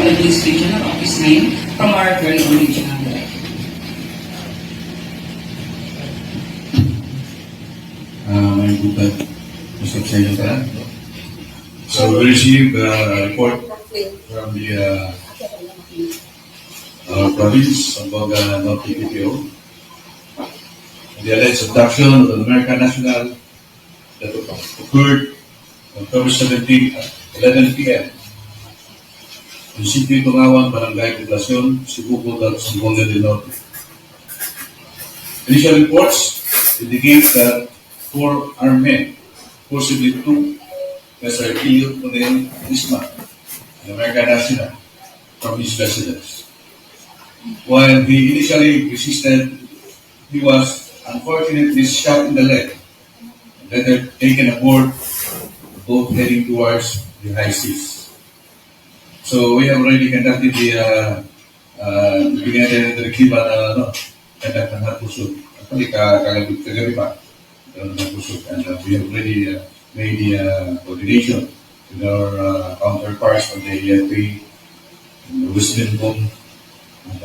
Philippines Regional Office 9 from our very own regional director. May buntag usap sa inyo tanan. So we received a report from the province of North PPO. The alleged abduction of an American national that occurred on October 17 at 11 p.m. in City Tungawan, Barangay Poblacion, Cebu, Zamboanga del Norte. Initial reports indicate that 4 armed men forcibly took Mr. Elliot Eastmans, an American national, from his residence. While he initially resisted, he was unfortunately shot in the leg and later taken aboard the boat heading towards the high seas. So we have already conducted the direktiba na conduct ng hapusog. Actually, kagabi pa, hapusog. And we have already made the coordination with our counterparts from the EFP and the Western Bone at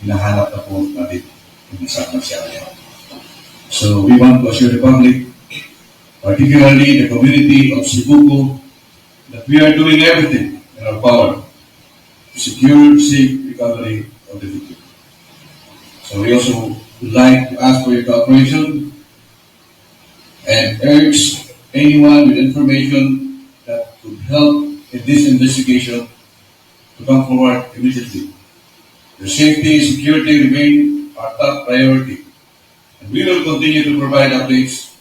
hinahanap na po natin yung isang masyaya. So we want to assure the public, particularly the community of Cebu, that we are doing everything in our power to secure safe recovery of the victim. So we also would like to ask for your cooperation and urge anyone with information that could help in this investigation to come forward immediately. Your safety and security remain our top priority, and we will continue to provide updates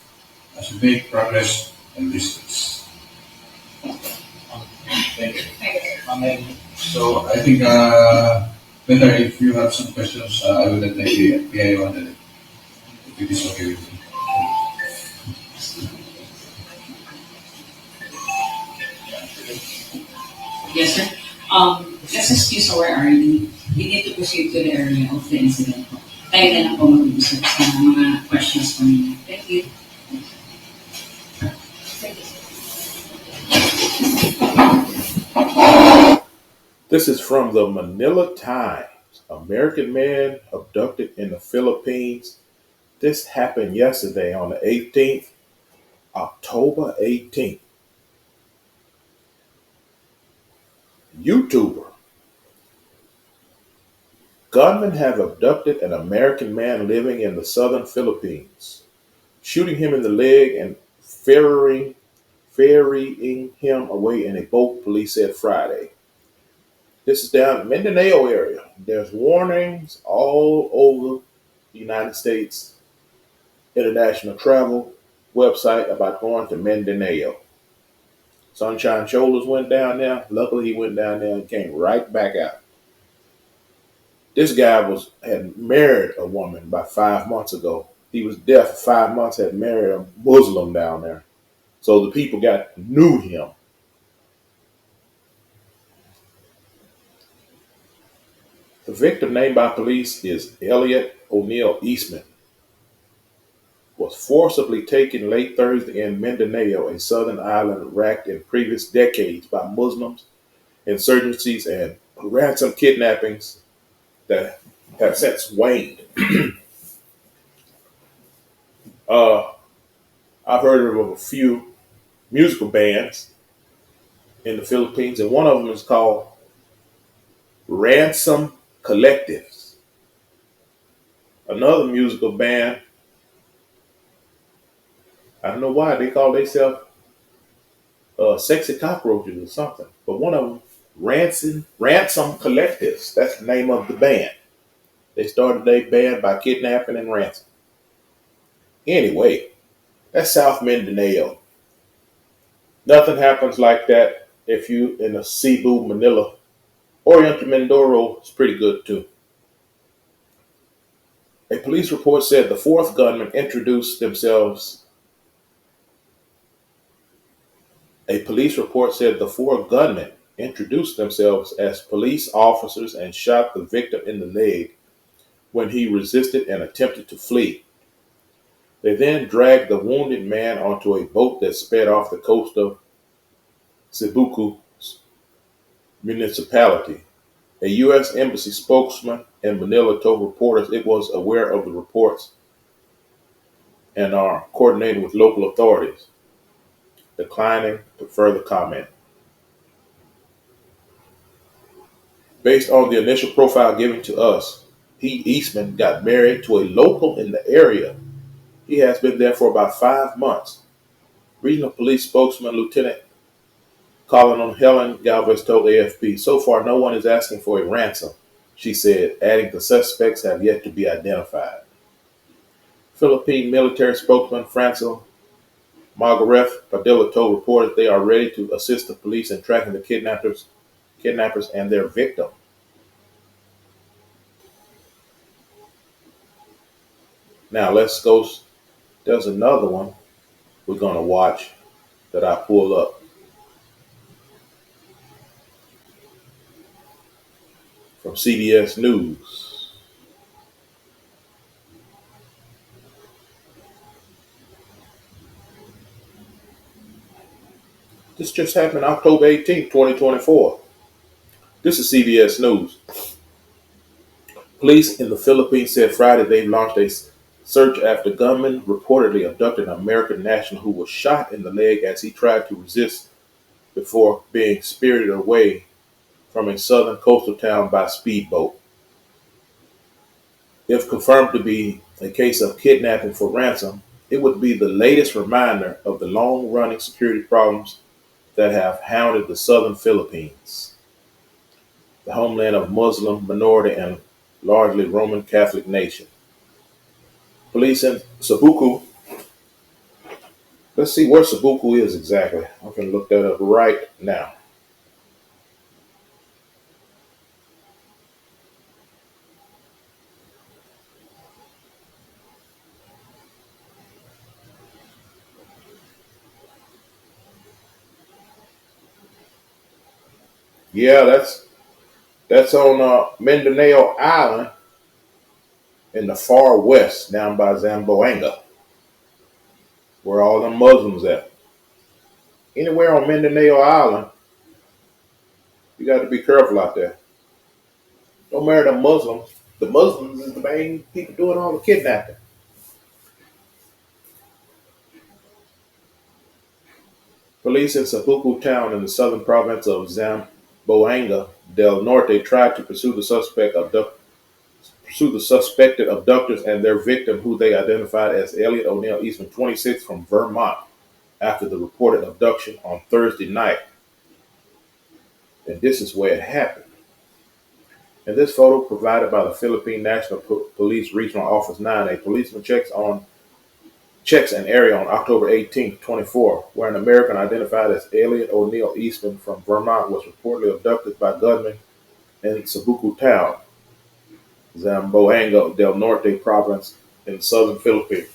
as we make progress in this case. Thank you. So I think better if you have some questions, I will let the PIO handle it. If it is okay with you. Yes, sir. Let's excuse our RD. We need to proceed to the area of the incident po. Tayo na lang po mag-uusap sa mga questions po ninyo. Thank you. This is from the Manila Times. American man abducted in the Philippines. This happened yesterday on the 18th, October 18th. YouTuber. Gunmen have abducted an American man living in the southern Philippines, shooting him in the leg and ferrying him away in a boat, police said Friday. This is down in the Mindinao area. There's warnings all over the United States international travel website about going to Mindinao. Sunshine Shoulders went down there. Luckily, he went down there and came right back out. This guy had married a woman about 5 months ago. He was deaf for 5 months, had married a Muslim down there. So the people knew him. The victim, named by police, is Elliot O'Neill Eastman, was forcibly taken late Thursday in Mindinao, a southern island racked in previous decades by Muslims, insurgencies, and ransom kidnappings that have since waned. I've heard of a few musical bands in the Philippines, and one of them is called Ransom Collectives. Another musical band, I don't know why they call themselves Sexy Cockroaches or something, but one of them, Ransom Collectives. That's the name of the band. They started their band by kidnapping and ransom. Anyway, that's South Mindinao. Nothing happens like that if you in a Cebu, Manila. Oriental Mindoro is pretty good too. A police report said the four gunmen introduced themselves as police officers and shot the victim in the leg when he resisted and attempted to flee. They then dragged the wounded man onto a boat that sped off the coast of Cebu municipality. A U.S. Embassy spokesman in Manila told reporters it was aware of the reports and are coordinating with local authorities, declining to further comment. Based on the initial profile given to us, Eastman got married to a local in the area. He has been there for about 5 months. Regional Police spokesman Lieutenant Calling on Helen Galvez told AFP, so far no one is asking for a ransom, she said, adding the suspects have yet to be identified. Philippine military spokesman Franco Margaret Padilla told reporters they are ready to assist the police in tracking the kidnappers and their victim. Now let's go. There's another one we're going to watch that I pulled up from CBS News. This just happened October 18th, 2024. This is CBS News. Police in the Philippines said Friday they launched a search after gunmen reportedly abducted an American national who was shot in the leg as he tried to resist before being spirited away from a southern coastal town by speedboat. If confirmed to be a case of kidnapping for ransom, it would be the latest reminder of the long-running security problems that have hounded the southern Philippines, the homeland of Muslim minority and largely Roman Catholic nation. Police in Cebuco. Let's see where Cebuco is exactly. I can look that up right now. Yeah, that's on Mindinao Island in the far west, down by Zamboanga, where all the Muslims at. Anywhere on Mindinao Island, you got to be careful out there. Don't marry the Muslims. The Muslims is the main people doing all the kidnapping. Police in Cebuco town in the southern province of Zamboanga del Norte tried to pursue the suspected abductors and their victim, who they identified as Elliot O'Neill Eastman, 26, from Vermont, after the reported abduction on Thursday night. And this is where it happened. In this photo provided by the Philippine National Police Regional Office 9, a policeman checks an area on October 18, 24, where an American identified as Elliot O'Neill Eastman from Vermont was reportedly abducted by gunmen in Cebuco town, Zamboanga del Norte province in the southern Philippines.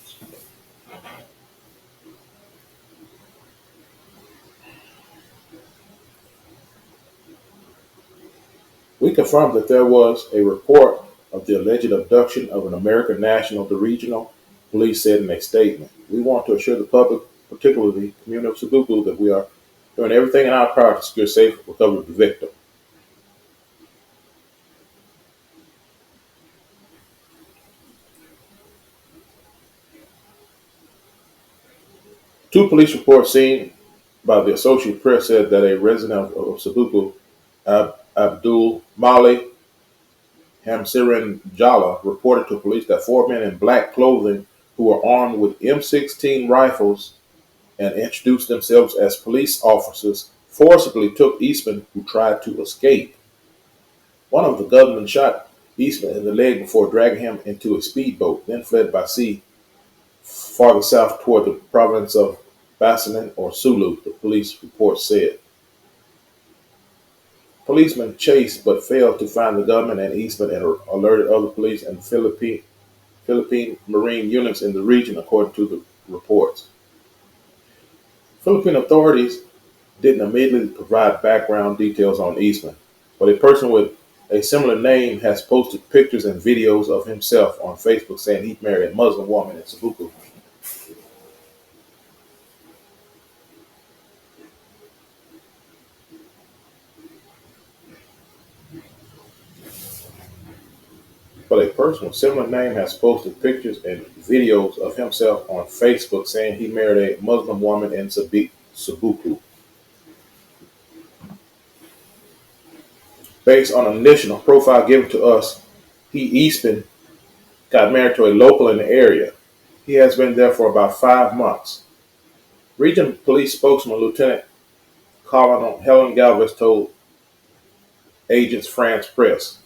We confirmed that there was a report of the alleged abduction of an American national, the regional police said in a statement. We want to assure the public, particularly the community of Cebuco, that we are doing everything in our power to secure safe recovery of the victim. Two police reports seen by the Associated Press said that a resident of Cebuco, Abdul Mali Hamsirin Jala, reported to police that four men in black clothing who were armed with M16 rifles and introduced themselves as police officers forcibly took Eastman, who tried to escape. One of the gunmen shot Eastman in the leg before dragging him into a speedboat, then fled by sea farther south toward the province of Basilan or Sulu, the police report said. Policemen chased but failed to find the gunman and Eastman and alerted other police and Philippine Marine units in the region, according to the reports. Philippine authorities didn't immediately provide background details on Eastman, but a person with a similar name has posted pictures and videos of himself on Facebook saying he married a Muslim woman in Cebuco. But a person with similar name has posted pictures and videos of himself on Facebook saying he married a Muslim woman in Cebuco. Based on an initial profile given to us, Eastman got married to a local in the area. He has been there for about 5 months. Regional Police spokesman Lieutenant Colonel Helen Galvez told Agence France Presse.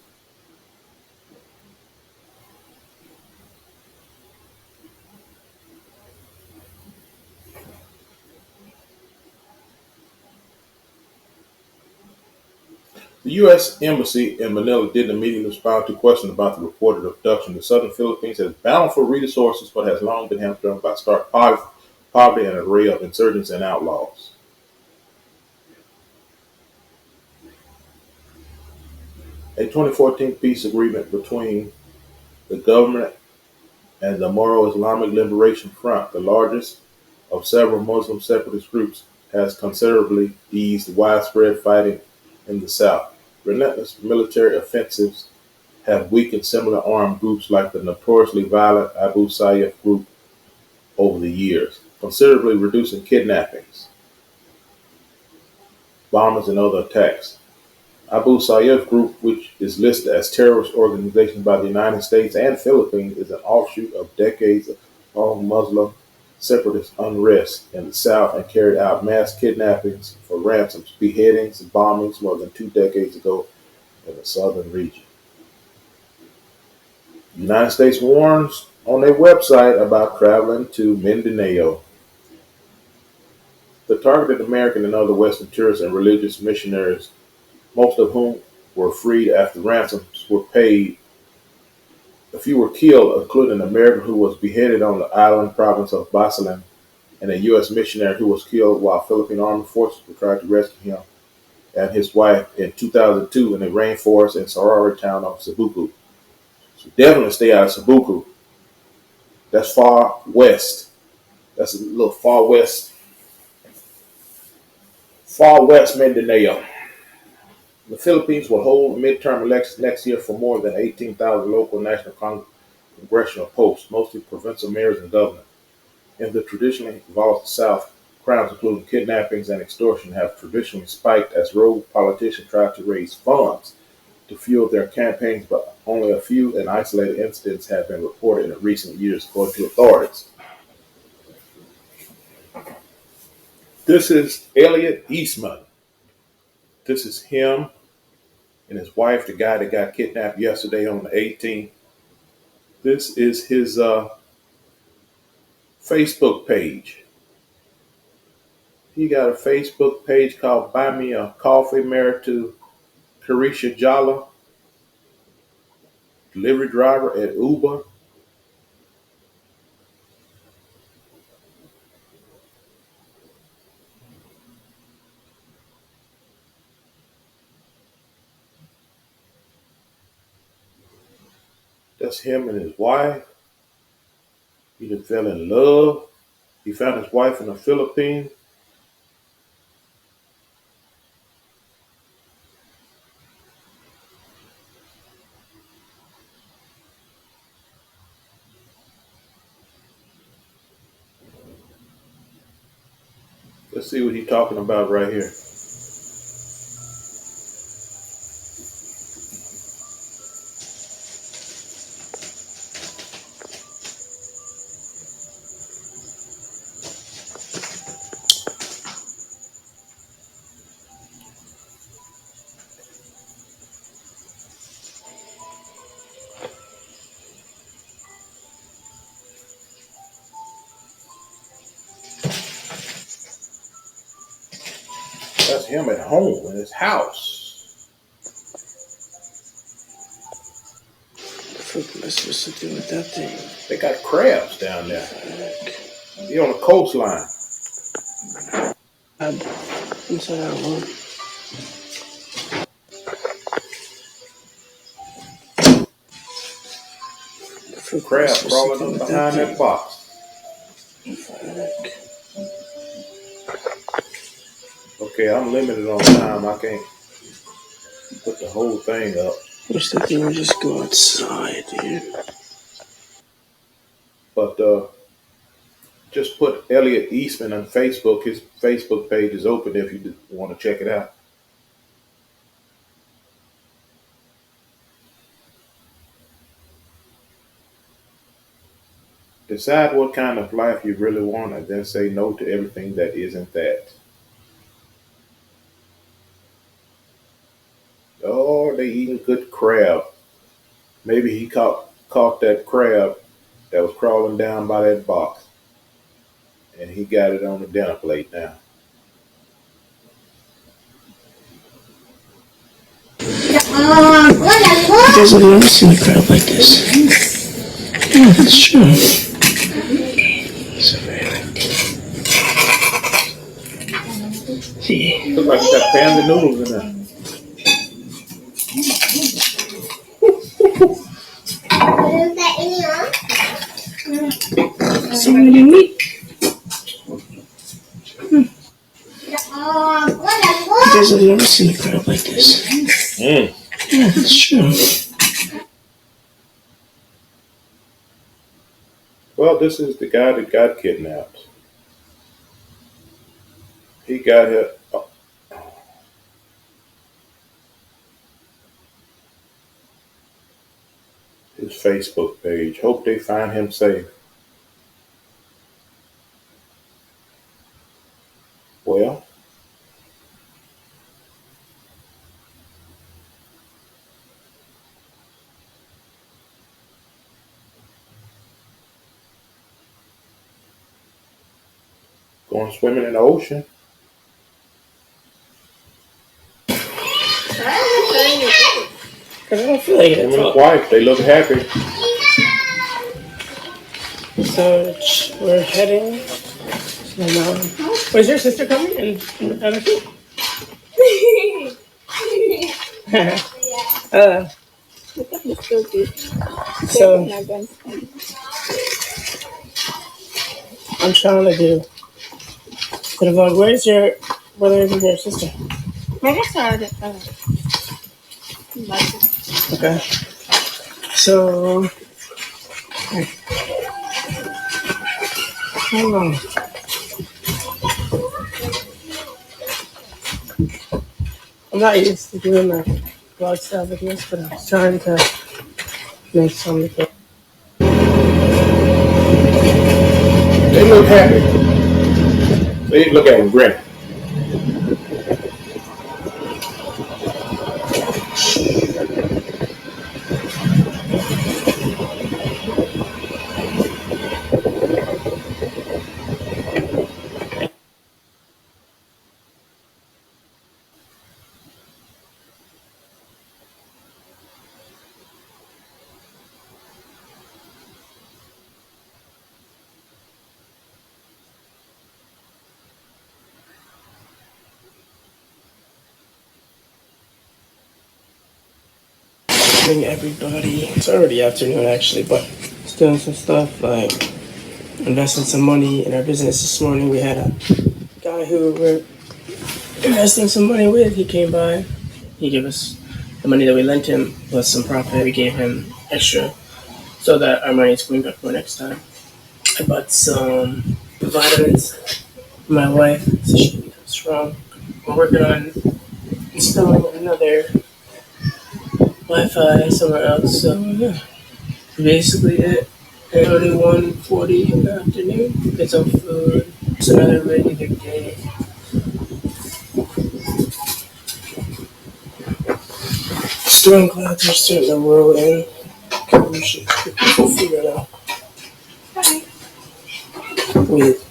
The U.S. Embassy in Manila didn't immediately respond to questions about the reported abduction. The southern Philippines has bountiful resources but has long been hamstrung by stark poverty and an array of insurgents and outlaws. A 2014 peace agreement between the government and the Moro Islamic Liberation Front, the largest of several Muslim separatist groups, has considerably eased widespread fighting in the south. Relentless military offensives have weakened similar armed groups like the notoriously violent Abu Sayyaf group over the years, considerably reducing kidnappings, bombings, and other attacks. Abu Sayyaf group, which is listed as terrorist organization by the United States and Philippines, is an offshoot of decades of long Muslim separatist unrest in the South and carried out mass kidnappings for ransoms, beheadings, and bombings more than 2 decades ago in the southern region. The United States warns on their website about traveling to Mindinao. The targeted American and other Western tourists and religious missionaries, most of whom were freed after ransoms were paid. A few were killed, including an American who was beheaded on the island province of Basilan and a U.S. missionary who was killed while Philippine Armed Forces were trying to rescue him and his wife in 2002 in the rainforest in Sorori town of Cebuco. So definitely stay out of Cebuco. That's far west. That's a little far west Mindanao. The Philippines will hold midterm elections next year for more than 18,000 local and national congressional posts, mostly provincial mayors and governors. In the traditionally volatile South, crimes including kidnappings and extortion have traditionally spiked as rogue politicians try to raise funds to fuel their campaigns, but only a few and isolated incidents have been reported in recent years, according to authorities. This is Elliot Eastman. This is him and his wife, the guy that got kidnapped yesterday on the 18th. This is his Facebook page. He got a Facebook page called Buy Me a Coffee, married to Carisha Jala, delivery driver at Uber. That's him and his wife. He just fell in love. He found his wife in the Philippines. Let's see what he's talking about right here. That's him at home in his house. Let's supposed to do with that thing. They got crabs down there. He on the coastline. Inside out one. Crab crawling up behind that box. Okay, I'm limited on time. I can't put the whole thing up. Wish that they would just go outside, dude. But just put Elliot Eastman on Facebook. His Facebook page is open if you want to check it out. Decide what kind of life you really want and then say no to everything that isn't that. Oh, they eating good crab. Maybe he caught that crab that was crawling down by that box, and he got it on the dinner plate now. There's a never seen a crowd like this. Yeah, that's true. So very like see. Looks like he got pans noodles in there. So many meat. There's a never seen a crowd like this. Mm. Yeah, that's true. Well, this is the guy that got kidnapped. He got hit. His Facebook page. Hope they find him safe. Well, going swimming in the ocean. Cause I don't feel like Him it. and his wife, they look happy. So we're heading. Was your sister coming? And other two? So I'm trying to do the vlog. Where's your brother and your sister? Okay. So hold on. I'm not used to doing my vlog style videos, but I was trying to make something. They look happy. They look at him grin. Everybody, it's already afternoon actually, but it's doing some stuff like investing some money in our business. This morning we had a guy who we're investing some money with. He came by, he gave us the money that we lent him plus some profit. We gave him extra so that our money is going back for next time. I bought some vitamins for my wife so she can become strong. We're working on installing another Wi-Fi somewhere else, so yeah, basically it. At 31:40 in the afternoon, get some food. It's another regular day. Storm clouds are starting to roll in. We should figure it out. With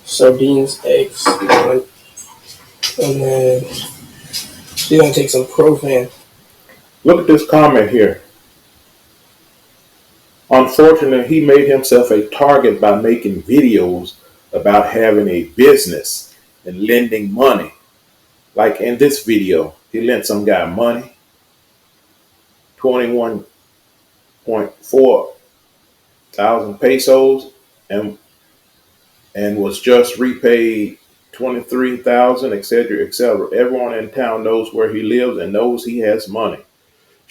sardines, eggs, and then we're gonna take some Provan. Look at this comment here. Unfortunately, he made himself a target by making videos about having a business and lending money. Like in this video, he lent some guy money, 21.4 thousand pesos, and was just repaid 23,000, etc., etc. Everyone in town knows where he lives and knows he has money.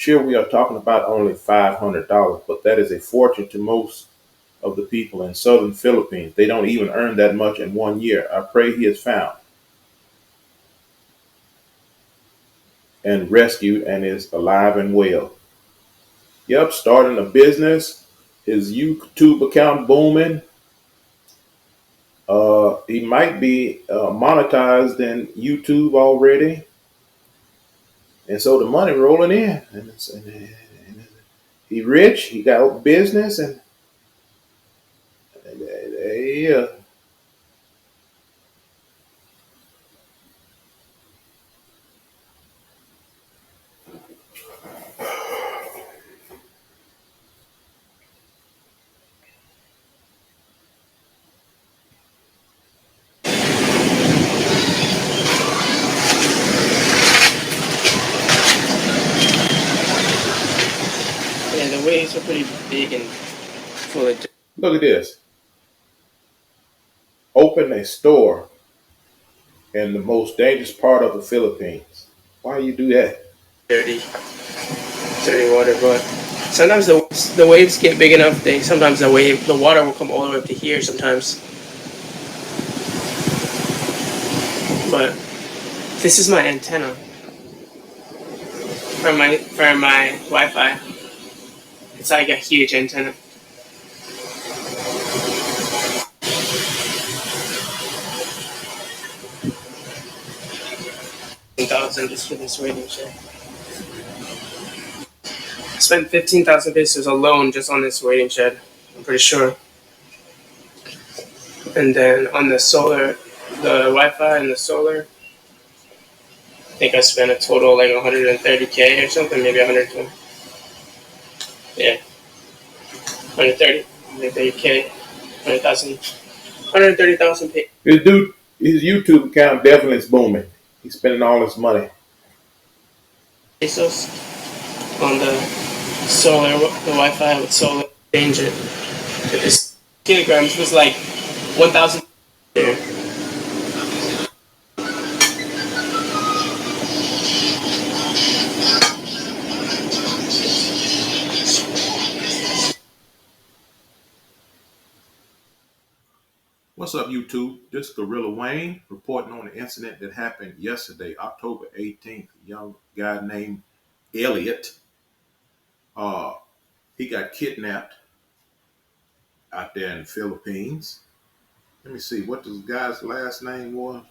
Sure, we are talking about only $500, but that is a fortune to most of the people in southern Philippines. They don't even earn that much in 1 year. I pray he is found and rescued and is alive and well. Yep, starting a business, his YouTube account booming. He might be monetized in YouTube already, and so the money rolling in. And he rich. He got business, and yeah. Yeah, the waves are pretty big and full of Look at this. Open a store in the most dangerous part of the Philippines. Why you do that? dirty, dirty water. But sometimes the waves get big enough. Sometimes the water will come all the way up to here. Sometimes, but this is my antenna for my Wi-Fi. It's like a huge antenna. 1,000 just for this waiting shed. I spent 15,000 pesos alone just on this waiting shed. I'm pretty sure. And then on the Wi-Fi and the solar, I think I spent a total like 130K or something, maybe 120. Yeah, 130K, 100,000, 130,000 His YouTube account definitely is booming. He's spending all his money. pesos on the Wi-Fi with solar. Change it. This kilograms was like 1,000. What's up, YouTube? This is Gorilla Wayne reporting on the incident that happened yesterday, October 18th. A young guy named Elliot. He got kidnapped out there in the Philippines. Let me see what this guy's last name was.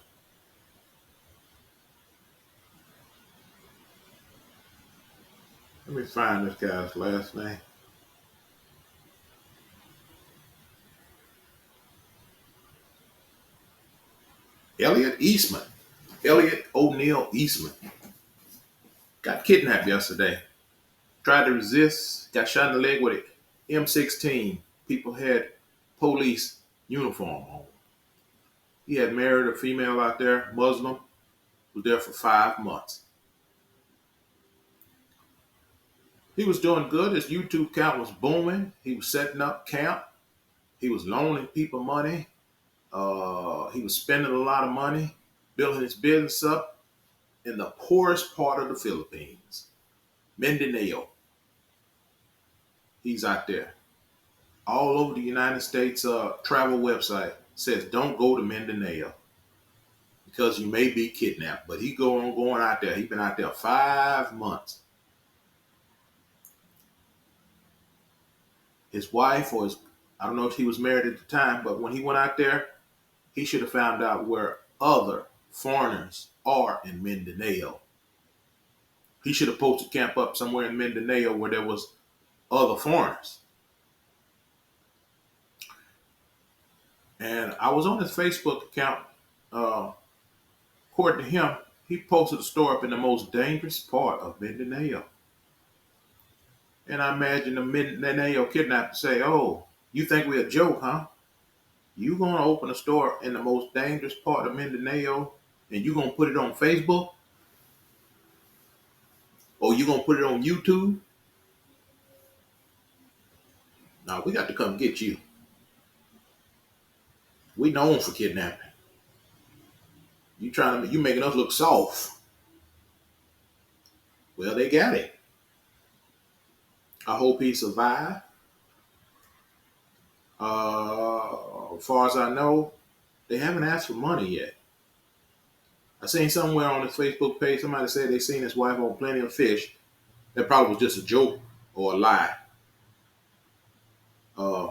Let me find this guy's last name. Elliot Eastman. Elliot O'Neill Eastman. Got kidnapped yesterday. Tried to resist, got shot in the leg with an M16. People had police uniform on. He had married a female out there, Muslim, was there for 5 months. He was doing good. His YouTube account was booming. He was setting up camp. He was loaning people money. He was spending a lot of money, building his business up in the poorest part of the Philippines, Mindinao. He's out there. All over the United States travel website says don't go to Mindinao because you may be kidnapped. But he going out there. He's been out there 5 months. His wife I don't know if he was married at the time, but when he went out there, he should have found out where other foreigners are in Mindinao. He should have posted camp up somewhere in Mindinao where there was other foreigners. And I was on his Facebook account. According to him, he posted a story up in the most dangerous part of Mindinao. And I imagine the Mindinao kidnapper say, "Oh, you think we're a joke, huh? You gonna open a store in the most dangerous part of Mindinao and you gonna put it on Facebook? Or you gonna put it on YouTube? No, we got to come get you. We known for kidnapping. You making us look soft." Well, they got it. I hope he survived. As far as I know, they haven't asked for money yet. I seen somewhere on his Facebook page, somebody said they seen his wife on Plenty of Fish. That probably was just a joke or a lie. Uh,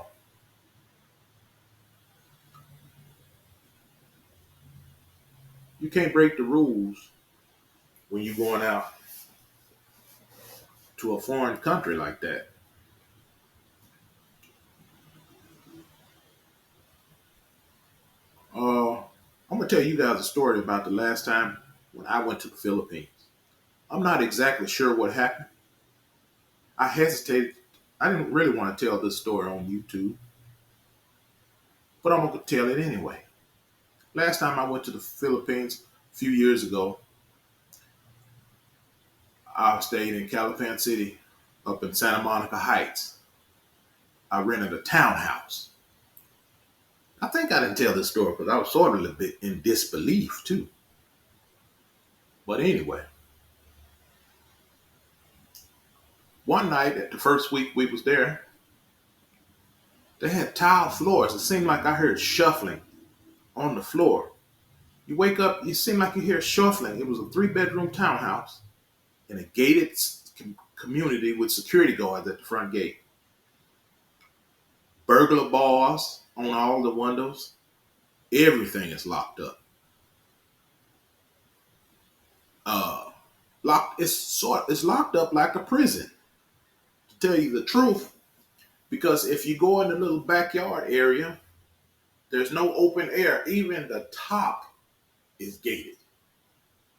you can't break the rules when you're going out to a foreign country like that. I'm gonna tell you guys a story about the last time when I went to the Philippines. I'm not exactly sure what happened. I hesitated. I didn't really want to tell this story on YouTube, but I'm gonna tell it anyway. Last time I went to the Philippines a few years ago, I stayed in Calipan City up in Santa Monica Heights. I rented a townhouse. I think I didn't tell this story because I was sort of a bit in disbelief too. But anyway, one night at the first week we was there, they had tile floors. It seemed like I heard shuffling on the floor. You wake up, it seemed like you hear shuffling. It was a 3-bedroom townhouse in a gated community with security guards at the front gate. Burglar bars on all the windows. Everything is locked up. Locked. It's locked up like a prison. To tell you the truth, because if you go in the little backyard area, there's no open air. Even the top is gated.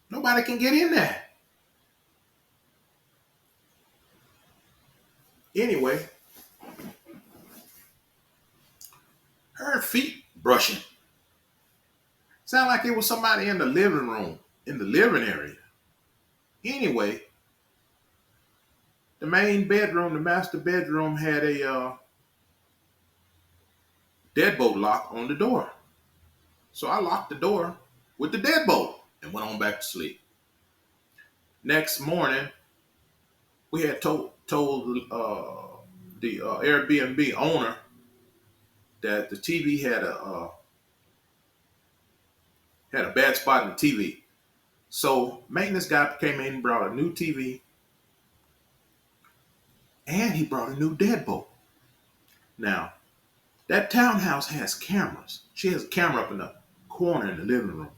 Nobody can get in there. Anyway, her feet brushing. Sound like it was somebody in the living room, in the living area. Anyway, the main bedroom, the master bedroom, had a deadbolt lock on the door. So I locked the door with the deadbolt and went on back to sleep. Next morning, we had told the Airbnb owner that the TV had a bad spot in the TV. So maintenance guy came in and brought a new TV, and he brought a new deadbolt. Now, that townhouse has cameras. She has a camera up in the corner in the living room.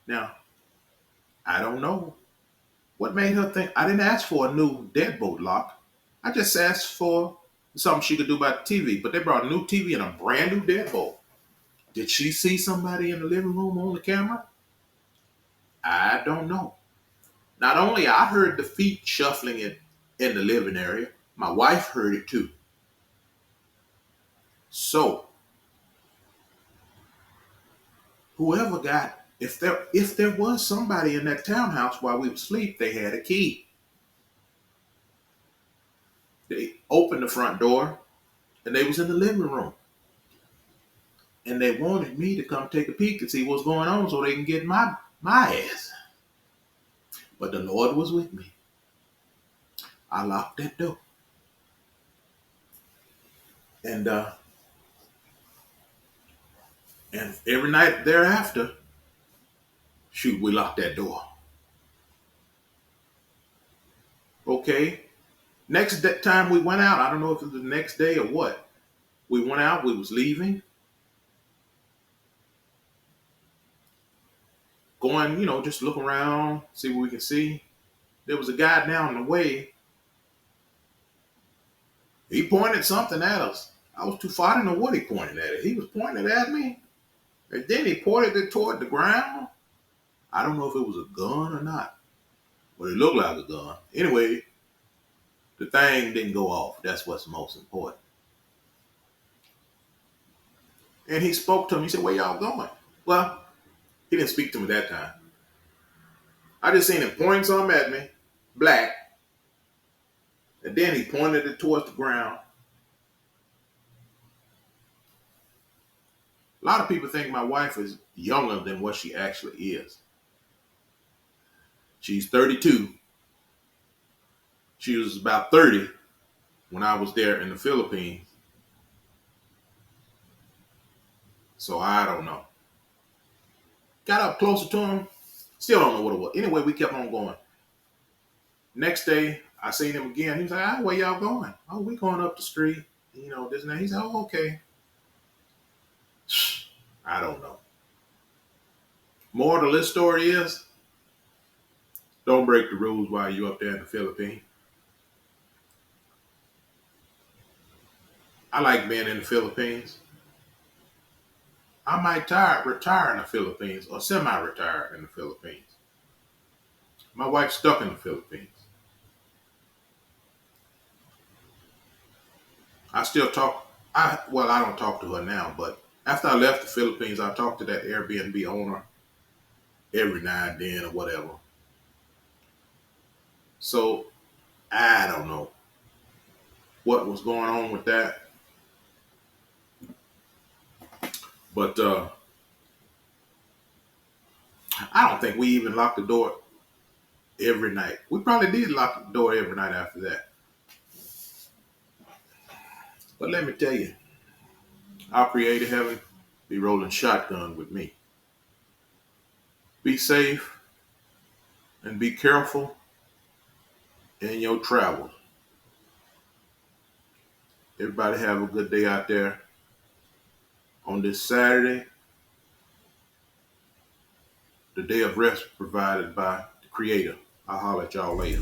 Now, I don't know what made her think. I didn't ask for a new deadbolt lock. I just asked for something she could do about the TV. But they brought a new TV and a brand new deadbolt. Did she see somebody in the living room on the camera? I don't know. Not only I heard the feet shuffling in the living area, my wife heard it too. So, whoever got, if there was somebody in that townhouse while we were asleep, they had a key. They opened the front door and they was in the living room. And they wanted me to come take a peek and see what's going on so they can get my ass. But the Lord was with me. I locked that door. And every night thereafter, shoot, we locked that door. Okay. Next time we went out, I don't know if it was the next day or what. We went out, we was leaving. Going, just look around, see what we can see. There was a guy down the way. He pointed something at us. I was too far to know what he pointed at. He was pointing at me. And then he pointed it toward the ground. I don't know if it was a gun or not. But it looked like a gun. Anyway, the thing didn't go off. That's what's most important. And he spoke to me. He said, "Where y'all going?" Well, he didn't speak to me that time. I just seen him point something at me, black. And then he pointed it towards the ground. A lot of people think my wife is younger than what she actually is. She's 32. She was about 30 when I was there in the Philippines. So I don't know. Got up closer to him. Still don't know what it was. Anyway, we kept on going. Next day, I seen him again. He was like, where y'all going? Oh, we going up the street. You know, this and that. He said, oh, okay. I don't know. Moral of this story is, don't break the rules while you're up there in the Philippines. I like being in the Philippines. I might retire in the Philippines or semi-retire in the Philippines. My wife's stuck in the Philippines. I still talk. I don't talk to her now, but after I left the Philippines, I talked to that Airbnb owner every now and then or whatever. So I don't know what was going on with that. But I don't think we even locked the door every night. We probably did lock the door every night after that. But let me tell you, our Creator Heaven be rolling shotgun with me. Be safe and be careful in your travels. Everybody have a good day out there on this Saturday, the day of rest provided by the Creator. I'll holler at y'all later.